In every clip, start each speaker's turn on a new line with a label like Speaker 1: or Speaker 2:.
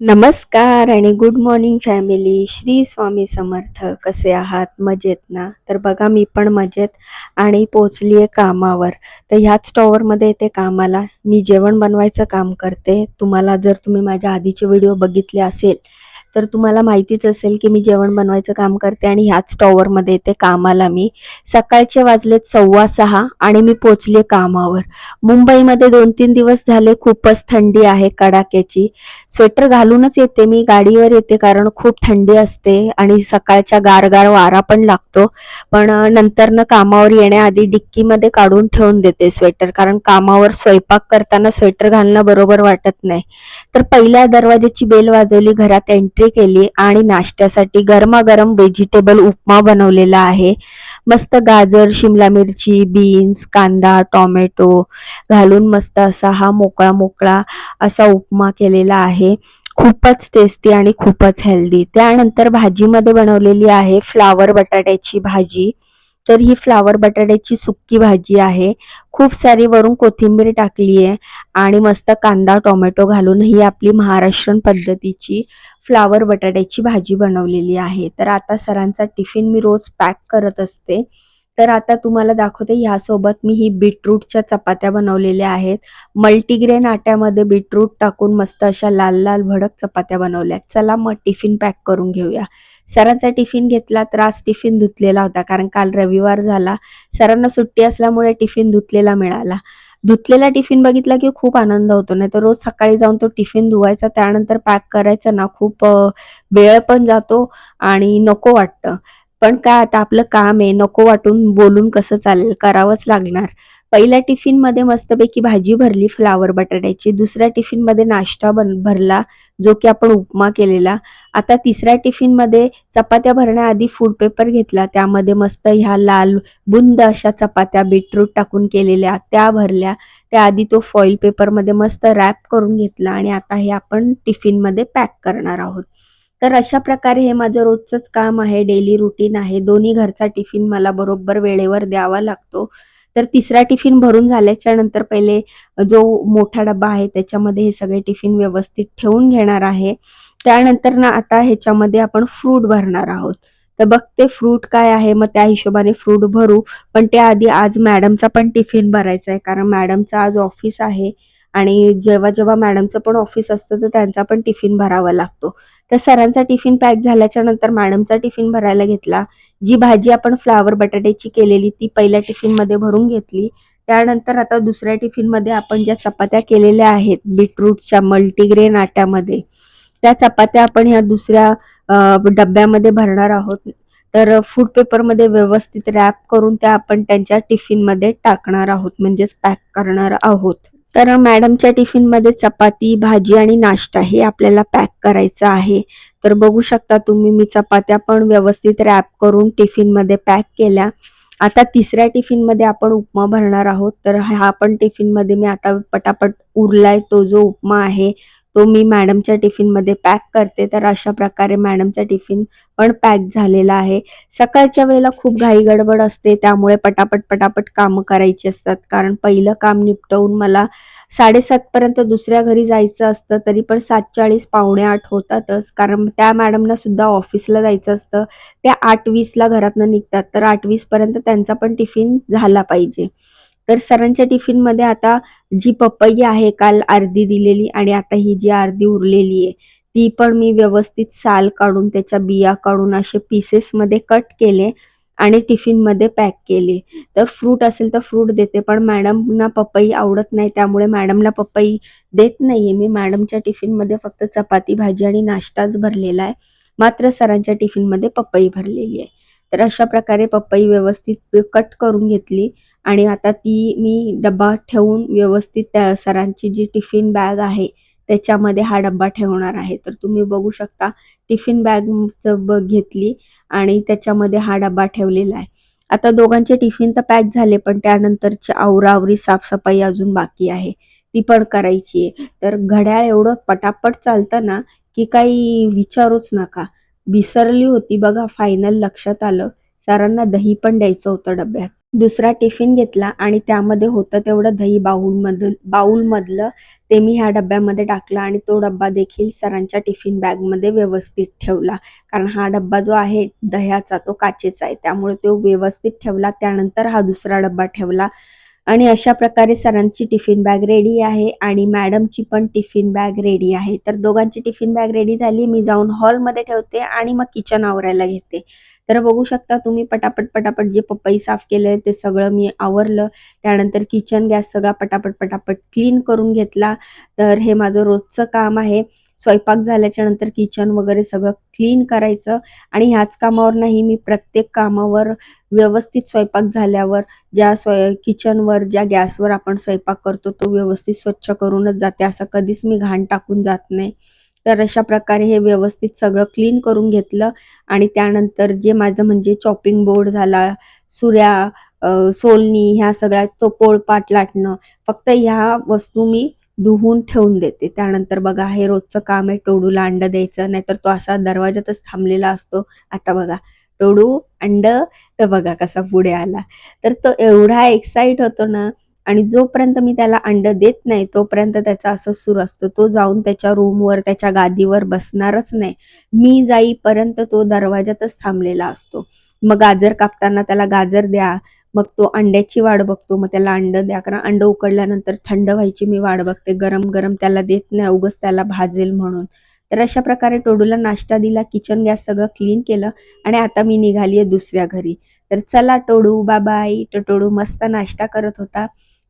Speaker 1: नमस्कार आणि good morning family. Shri Swami Samarth. कसे आहात? मजेत ना? तर बघा मी पण मजेत आणि पोचली आहे कामावर. तर ह्याच स्टॉवरमध्ये येते कामाला. मी जेवण बनवायचं काम करते. तुम्हाला जर तुम्ही माझ्या आधीचे व्हिडिओ बघितले असेल तर तुम्हाला माहितीच असेल की मी जेवण बनवायचं काम करते आणि ह्याच स्टॉवरमध्ये येते कामाला मी. सकाळचे वाजलेत 6:15 आणि मी पोचले कामावर. मुंबईमध्ये 2-3 दिवस झाले खूपच थंडी आहे कडाक्याची. स्वेटर घालूनच येते मी, गाडीवर येते कारण खूप थंडी असते आणि सकाळच्या गारगार वारा पण लागतो. पण नंतरनं कामावर येण्याआधी डिक्कीमध्ये काढून ठेवून देते स्वेटर, कारण कामावर स्वयंपाक करताना स्वेटर घालणं बरोबर वाटत नाही. तर पहिल्या दरवाजाची बेल वाजवली, घरात एंट्री केली आणि नाश्त्यासाठी गरमागरम व्हेजिटेबल उपमा बनवलेला आहे. मस्त गाजर, शिमला मिरची, बीन्स, कांदा, टोमॅटो घालून मस्त असा हा मोकळा मोकळा असा उपमा केलेला आहे. खूपच टेस्टी आणि खूपच हेल्दी. त्यानंतर भाजीमध्ये बनवलेली आहे फ्लावर बटाट्याची भाजी. तर ही फ्लावर बटाट्याची सुक्की भाजी आहे. खूप सारी वरून कोथिंबीर टाकली आहे आणि मस्त कांदा टोमॅटो घालून ही आपली महाराष्ट्रीयन पद्धतीची फ्लावर बटाट्याची भाजी बनवलेली आहे. तर आता सरांचा टिफिन मी रोज पॅक करत असते. तर आता तुम्हाला दाखवते, ह्यासोबत मी ही बीटरूटच्या चपात्या बनवलेल्या आहेत. मल्टीग्रेन आट्यामध्ये बीटरूट टाकून मस्त अशा लाल लाल भडक चपात्या बनवल्या. चला मग टिफिन पॅक करून घेऊया. सरांचा टिफिन घेतला तर आज टिफिन धुतलेला होता, कारण काल रविवार झाला. सरांना सुट्टी असल्यामुळे टिफिन धुतलेला मिळाला. धुतलेला टिफिन बघितला की खूप आनंद होतो. नाही तर रोज सकाळी जाऊन तो टिफिन धुवायचा त्यानंतर पॅक करायचा ना, खूप वेळ पण जातो आणि नको वाटतं. पण काय आता आपलं काम आहे, नको वाटून बोलून कसं चालेल, करावंच लागणार. पहिल्या टिफिनमध्ये मस्तपैकी भाजी भरली फ्लावर बटाट्याची. दुसऱ्या टिफिनमध्ये नाश्ता भरला, जो की आपण उपमा केलेला. आता तिसऱ्या टिफिनमध्ये चपात्या भरण्याआधी फूड पेपर घेतला, त्यामध्ये मस्त ह्या लाल बुंद अशा चपात्या बीटरूट टाकून केलेल्या त्या भरल्या. त्याआधी तो फॉइल पेपरमध्ये मस्त रॅप करून घेतला आणि आता हे आपण टिफिनमध्ये पॅक करणार आहोत. तर अशा प्रकारे हे माझं रोजचंच काम आहे, डेली रुटीन आहे. दोन्ही घरचा टिफिन मला बरोबर वेळेवर द्यावा लागतो. तर तिसरा टिफिन भरून झाल्याच्या नंतर पहिले जो मोठा डब्बा आहे त्याच्यामध्ये हे सगळे टिफिन व्यवस्थित ठेवून घेणार आहे. त्यानंतर ना आता ह्याच्यामध्ये आपण फ्रूट भरणार आहोत. तर बघते फ्रूट काय आहे, मग त्या हिशोबाने फ्रूट भरू. पण त्याआधी आज मॅडमचा पण टिफिन भरायचा आहे, कारण मॅडमचं आज ऑफिस आहे आणि जेव्हा जेव्हा मॅडमचं पण ऑफिस असतं तर त्यांचा पण टिफिन भरावा लागतो. तर सरांचा टिफिन पॅक झाल्याच्या नंतर मॅडमचा टिफिन भरायला घेतला. जी भाजी आपण फ्लावर बटाट्याची केलेली ती पहिल्या टिफिनमध्ये भरून घेतली. त्यानंतर आता दुसऱ्या टिफिनमध्ये आपण ज्या चपात्या केलेल्या आहेत बीटरूटच्या मल्टीग्रेन आट्यामध्ये, त्या चपात्या आपण ह्या दुसऱ्या डब्यामध्ये भरणार आहोत. तर फूड पेपरमध्ये व्यवस्थित रॅप करून त्या आपण त्यांच्या टिफिनमध्ये टाकणार आहोत, म्हणजेच पॅक करणार आहोत. तर मॅडमच्या टिफिनमध्ये चपाती, भाजी आणि नाश्ता हे आपल्याला पॅक करायचं आहे. तर बघू शकता तुम्ही, मी चपात्या पण व्यवस्थित रॅप करून टिफिनमध्ये पॅक केल्या. आता तिसऱ्या टिफिनमध्ये आपण उपमा भरणार आहोत. तर हा पण टिफिनमध्ये मी आता पटापट उरलाय तो जो उपमा आहे तो मी मॅडमच्या टिफिनमध्ये पॅक करते. तर अशा प्रकारे मॅडमचा टिफिन पण पॅक झालेला आहे. सकाळच्या वेळेला खूप घाई गडबड असते, त्यामुळे पटापट पटापट कामं करायची असतात. कारण पहिलं काम निपटवून मला 7:30 पर्यंत दुसऱ्या घरी जायचं असतं, तरी पण 7:40 8:45 होतातच, कारण त्या मॅडमना सुद्धा ऑफिसला जायचं असतं. त्या 8:20ला घरातनं निघतात, तर 8:20 पर्यंत त्यांचा पण टिफिन झाला पाहिजे. तर सरांच्या टिफिनमध्ये आता जी पपई आहे काल अर्धी दिलेली आणि आता ही जी अर्धी उरलेली आहे ती पण मी व्यवस्थित साल काढून त्याच्या बिया काढून असे पीसेसमध्ये कट केले आणि टिफिनमध्ये पॅक केले. तर फ्रूट असेल तर फ्रूट देते, पण मॅडमना पपई आवडत नाही, त्यामुळे मॅडमला पपई देत नाहीये मी. मॅडमच्या टिफिनमध्ये फक्त चपाती, भाजी आणि नाश्ताच भरलेला आहे. मात्र सरांच्या टिफिनमध्ये पपई भरलेली आहे. तर अशा प्रकारे पपई व्यवस्थित कट करून घेतली आणि आता ती मी डब्बा ठेवून व्यवस्थित त्या सरांची जी टिफिन बॅग आहे त्याच्यामध्ये हा डब्बा ठेवणार आहे. तर तुम्ही बघू शकता, टिफिन बॅग घेतली आणि त्याच्यामध्ये हा डब्बा ठेवलेला आहे. आता दोघांचे टिफिन तर पॅक झाले, पण त्यानंतरची आवराआवरी साफसफाई अजून बाकी आहे, ती पण करायची आहे. तर घड्याळ एवढं पटापट चालतं ना की काही विचारूच नका. विसरली होती बघा, फायनल लक्षात आलं. सरांना दही पण द्यायचं होतं डब्यात. दुसरा टिफिन घेतला आणि त्यामध्ये होतं तेवढं दही बाउलमधलं ते मी ह्या डब्यामध्ये टाकलं आणि तो डब्बा देखील सरांच्या टिफिन बॅगमध्ये व्यवस्थित ठेवला. कारण हा डब्बा जो आहे दह्याचा तो काचेचा आहे. त्यामुळे तो व्यवस्थित ठेवला. त्यानंतर हा दुसरा डब्बा ठेवला आणि अशा प्रकारे सरांची टिफिन बॅग रेडी आहे आणि मॅडमची पण टिफिन बॅग रेडी आहे. तर दोघांची टिफिन बॅग रेडी झाली. मी जाऊन हॉलमध्ये ठेवते आणि मग किचन आवरायला घेते. तर बघू शकता तुम्ही पटापट जे पपई साफ केलंय ते सगळं मी आवरलं. त्यानंतर किचन गॅस सगळा पटापट क्लीन करून घेतला. तर हे माझं रोजचं काम आहे. स्वयंपाक झाल्याच्या नंतर किचन वगैरे सगळं क्लीन करायचं आणि ह्याच कामावर नाही, मी प्रत्येक कामावर व्यवस्थित स्वयंपाक झाल्यावर किचनवर ज्या गॅसवर आपण स्वयंपाक करतो तो व्यवस्थित स्वच्छ करूनच जाते. असं कधीच मी घाण टाकून जात नाही. तर अशा प्रकारे हे व्यवस्थित सगळं क्लीन करून घेतलं आणि त्यानंतर जे माझं म्हणजे चॉपिंग बोर्ड झाला, सुऱ्या, सोलणी ह्या सगळ्या तो पोळपाट लाटणं, फक्त ह्या वस्तू मी धुवून ठेवून देते. त्यानंतर बघा हे रोजचं काम आहे टोडूला अंड द्यायचं, नाहीतर तो असा दरवाजातच थांबलेला असतो. आता बघा टोडू अंड, तर बघा कसा पुढे आला. तर तो एवढा एक्साइट होतो ना आणि जोपर्यंत मी त्याला अंड देत नाही तोपर्यंत त्याचा असं सूर असतो. तो जाऊन त्याच्या रूमवर त्याच्या गादीवर बसणारच नाही. मी जाईपर्यंत तो दरवाजातच थांबलेला असतो. मग गाजर कापताना त्याला गाजर द्या, मग तो अंड्याची वाट बघतो, मग त्याला अंड द्या. कारण अंड उकडल्यानंतर थंड व्हायची मी वाट बघते. गरम गरम त्याला देत नाही, उगाच त्याला भाजेल म्हणून. तर अशा प्रकारे टोडूला नाश्ता दिला, किचन गॅस सगळं क्लीन केलं आणि आता मी निघालीये दुसऱ्या घरी. तर चला टोडू बाय बाय. तर टोडू मस्त नाश्ता करत होता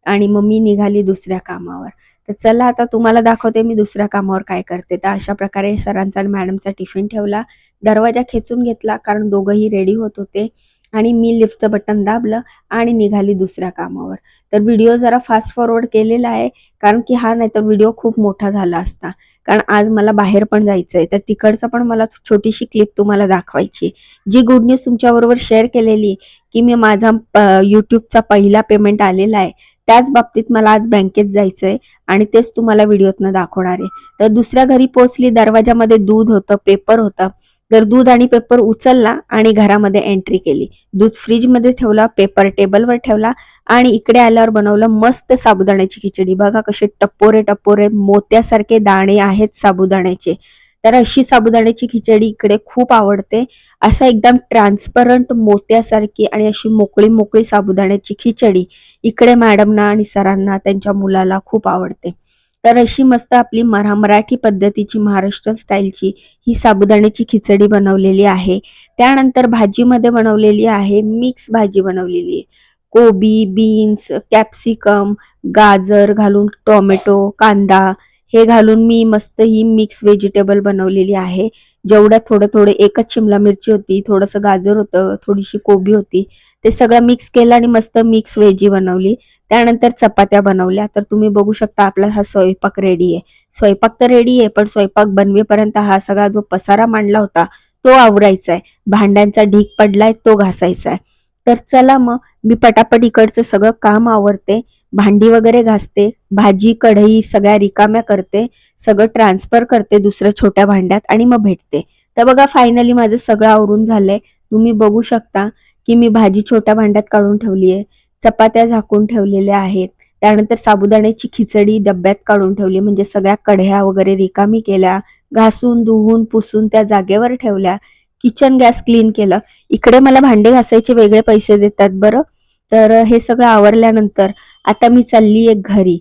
Speaker 1: आणि मग मी निघाली दुसऱ्या कामावर. तर चला आता तुम्हाला दाखवते मी दुसऱ्या कामावर काय करते. तर अशा प्रकारे सरांचा आणि मॅडमचा टिफिन ठेवला, दरवाजा खेचून घेतला कारण दोघंही रेडी होत होते आणि मी लिफ्टचं बटन दाबलं आणि निघाली दुसऱ्या कामावर. तर व्हिडिओ जरा फास्ट फॉरवर्ड केलेला आहे कारण की हा नाही तर व्हिडिओ खूप मोठा झाला असता. कारण आज मला बाहेर पण जायचंय, तर तिकडचं पण मला छोटीशी क्लिप तुम्हाला दाखवायची. जी गुड न्यूज तुमच्याबरोबर शेअर केलेली की मी माझा यूट्यूबचा पहिला पेमेंट आलेला आहे, त्याच बाबतीत मला आज बँकेत जायचंय आणि तेच तुम्हाला व्हिडिओतनं दाखवणार आहे. तर दुसऱ्या घरी पोहोचली, दरवाजामध्ये दूध होतं, पेपर होता. तर दूध आणि पेपर उचलला आणि घरामध्ये एंट्री केली. दूध फ्रीजमध्ये ठेवला, पेपर टेबलवर ठेवला आणि इकडे आल्यावर बनवलं मस्त साबुदाण्याची खिचडी. बघा कसे टपोरे टपोरे मोत्यासारखे दाणे आहेत साबुदाण्याचे. तर अशी साबुदाण्याची खिचडी इकडे खूप आवडते. असं एकदम ट्रान्सपरंट मोत्यासारखी आणि अशी मोकळी मोकळी साबुदाण्याची खिचडी इकडे मॅडमना आणि सरांना त्यांच्या मुलाला खूप आवडते. तर अशी मस्त आपली मराठी पद्धतीची महाराष्ट्र स्टाईलची ही साबुदाण्याची खिचडी बनवलेली आहे. त्यानंतर भाजीमध्ये बनवलेली आहे, मिक्स भाजी बनवलेली आहे. कोबी, बीन्स, कॅप्सिकम, गाजर घालून, टोमॅटो, कांदा हे घालून मी मस्त ही मिक्स व्हेजिटेबल बनवलेली आहे. जेवढ्या थोडं थोडं, एकच शिमला मिरची होती, थोडंसं गाजर होतं, थोडीशी कोबी होती, ते सगळं मिक्स केलं आणि मस्त मिक्स व्हेजी बनवली. त्यानंतर चपात्या बनवल्या. तर तुम्ही बघू शकता आपला हा स्वयंपाक रेडी आहे. स्वयंपाक तर रेडी आहे, पण स्वयंपाक बनवेपर्यंत हा सगळा जो पसारा मांडला होता तो आवरायचा आहे. भांड्यांचा ढीग पडलाय तो घासायचा आहे. तर चला मग मी पटापट इकडचं सगळं काम आवरते, भांडी वगैरे घासते, भाजी कढई सगळ्या रिकाम्या करते, सगळं ट्रान्सफर करते दुसऱ्या छोट्या भांड्यात आणि मग भेटते. तर बघा फायनली माझं सगळं आवरून झालंय. तुम्ही बघू शकता की मी भाजी छोट्या भांड्यात काढून ठेवली आहे, चपात्या झाकून ठेवलेल्या आहेत. त्यानंतर साबुदाण्याची खिचडी डब्यात काढून ठेवली, म्हणजे सगळ्या कढया वगैरे रिकामी केल्या, घासून धुवून पुसून त्या जागेवर ठेवल्या. किचन गॅस क्लीन केलं. इकडे मला भांडे घासायचे वेगळे पैसे देतात बरं. तर हे सगळं आवरल्यानंतर आता मी चालली आहे घरी.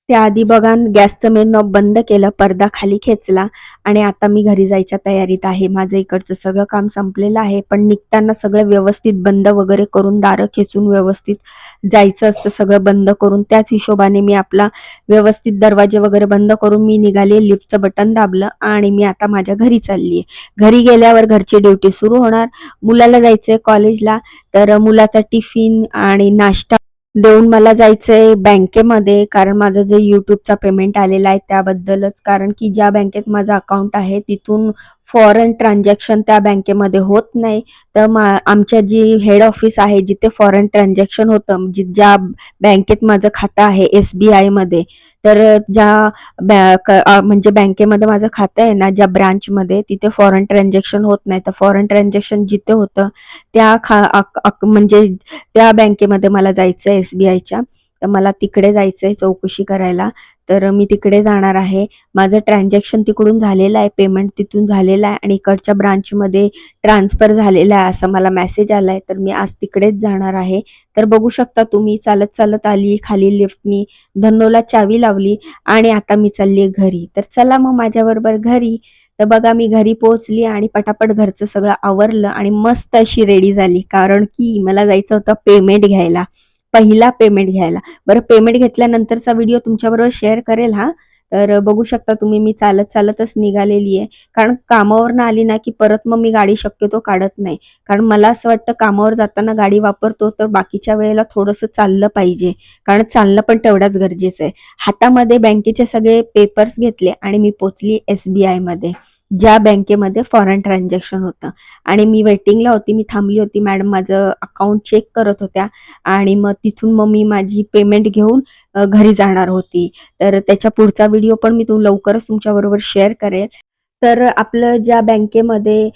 Speaker 1: त्याआधी बघा गॅसचं मेन नॉब बंद केलं, पडदा खाली खेचला आणि आता मी घरी जायच्या तयारीत आहे. माझं इकडचं सगळं काम संपलेलं आहे, पण निघताना सगळं व्यवस्थित बंद वगैरे करून, दारं खेचून व्यवस्थित जायचं असतं, सगळं बंद करून. त्याच हिशोबाने मी आपला व्यवस्थित दरवाजे वगैरे बंद करून मी निघाली. लिफ्टचं बटन दाबलं आणि मी आता माझ्या घरी चालली आहे. घरी गेल्यावर घरची ड्युटी सुरू होणार. मुलाला जायचंय कॉलेजला, तर मुलाचा टिफिन आणि नाश्ता देऊन मला जायचंय बँकेमध्ये, कारण माझं जे यूट्यूबचा पेमेंट आलेला आहे त्याबद्दलच. कारण की ज्या बँकेत माझं अकाउंट आहे तिथून फॉरेन ट्रान्झॅक्शन त्या बँकेमध्ये होत नाही. तर आमच्या जी हेड ऑफिस आहे जिथे फॉरेन ट्रान्झॅक्शन होतं, ज्या बँकेत माझं खातं आहे SBI मध्ये, तर ज्या म्हणजे बँकेमध्ये माझं खातं आहे ना, ज्या ब्रांचमध्ये, तिथे फॉरेन ट्रान्झॅक्शन होत नाही. तर फॉरेन ट्रान्झॅक्शन जिथे होतं त्या म्हणजे त्या बँकेमध्ये मला जायचं आहे SBIच्या. तर मला तिकडे जायचं आहे चौकशी करायला. तर मी तिकडे जाणार आहे. माझं ट्रान्झॅक्शन तिकडून झालेलं आहे, पेमेंट तिथून झालेलं आहे आणि इकडच्या ब्रांचमध्ये ट्रान्सफर झालेला आहे असा मला मेसेज आलाय. तर मी आज तिकडेच जाणार आहे. तर बघू शकता तुम्ही, चालत चालत आली, खाली लिफ्टनी धन्नोला चावी लावली आणि आता मी चालली घरी. तर चला मग माझ्याबरोबर घरी. तर बघा मी घरी पोहोचली आणि पटापट घरचं सगळं आवरलं आणि मस्त अशी रेडी झाली, कारण की मला जायचं होतं पेमेंट घ्यायला, पहिला पेमेंट घ्यायला. बरं, पेमेंट घेतल्यानंतरचा व्हिडिओ तुमच्याबरोबर शेअर करेल हा. तर बघू शकता तुम्ही, मी चालत चालतच निघालेली आहे. कारण कामावरनं आली ना की परत मग मी गाडी शक्यतो काढत नाही. कारण मला असं वाटतं कामावर जाताना गाडी वापरतो तर बाकीच्या वेळेला थोडंसं चाललं पाहिजे. कारण चालणं पण तेवढंच गरजेचं आहे. हातामध्ये बँकेचे सगळे पेपर्स घेतले आणि मी पोचली SBI मध्ये, ज्या बँकेमध्ये फॉरेन ट्रान्झॅक्शन होतं. आणि मी वेटिंगला होती, मी थांबली होती. मॅडम माझं अकाउंट चेक करत होत्या आणि मग तिथून मग मी माझी पेमेंट घेऊन घरी जाणार होती. तर त्याच्या पुढचा व्हिडिओ पण मी लवकरच तुमच्याबरोबर शेअर करेल. तर आपलं ज्या बँकेमध्ये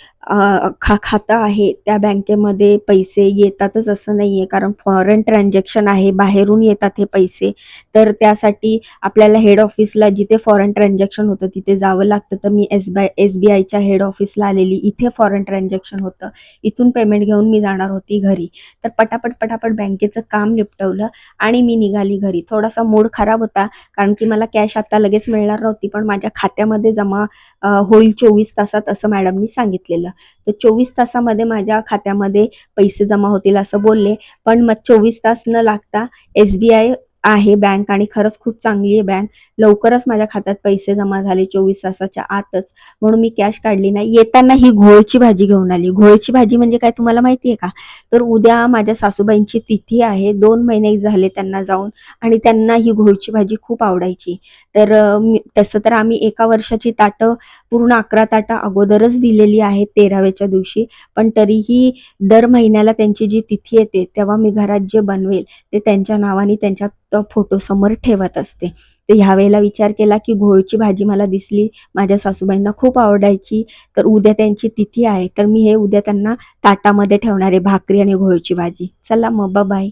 Speaker 1: खातं आहे त्या बँकेमध्ये पैसे येतातच असं नाहीये, कारण फॉरेन ट्रान्झॅक्शन आहे, बाहेरून येतात हे पैसे. तर त्यासाठी आपल्याला हेड ऑफिसला, जिथे फॉरेन ट्रान्झॅक्शन होतं तिथे जावं लागतं. तर मी SBIच्या हेड ऑफिसला आलेली, इथे फॉरेन ट्रान्झॅक्शन होतं. इथून पेमेंट घेऊन मी जाणार होती घरी. तर पटापट पटापट बँकेचं काम निपटवलं आणि मी निघाली घरी. थोडासा मूड खराब होता, कारण की मला कॅश आता लगेच मिळणार नव्हती, पण माझ्या खात्यामध्ये जमा होईल 24 तासात असं मॅडमनी सांगितलेलं. तर 24 तासामध्ये माझ्या खात्यामध्ये पैसे जमा होतील असं बोलले. पण मग 24 तास न लागता SBI आहे बँक आणि खरंच खूप चांगली आहे बँक. लवकरच माझ्या खात्यात पैसे जमा झाले 24 तासाच्या आतच. म्हणून मी कॅश काढली नाही. येताना ही घोळची भाजी घेऊन आली. घोळची भाजी म्हणजे काय तुम्हाला माहिती आहे का? तर उद्या माझ्या सासूबाईंची तिथी आहे. 2 महिने झाले त्यांना जाऊन आणि त्यांना ही घोळची भाजी खूप आवडायची. तर तसं तर आम्ही एका वर्षाची ताटं पूर्ण 11 ताटं अगोदरच दिलेली आहेत 13व्याच्या दिवशी. पण तरीही दर महिन्याला त्यांची जी तिथी येते तेव्हा मी घरात जे बनवेल ते त्यांच्या नावाने त्यांच्या फोटोसमोर ठेवत असते. तर ह्यावेळेला विचार केला की घोळची भाजी मला दिसली, माझ्या सासूबाईंना खूप आवडायची. तर उद्या त्यांची तिथी आहे, तर मी हे उद्या त्यांना ताटामध्ये ठेवणार आहे, भाकरी आणि घोळची भाजी. चला मग, बाय.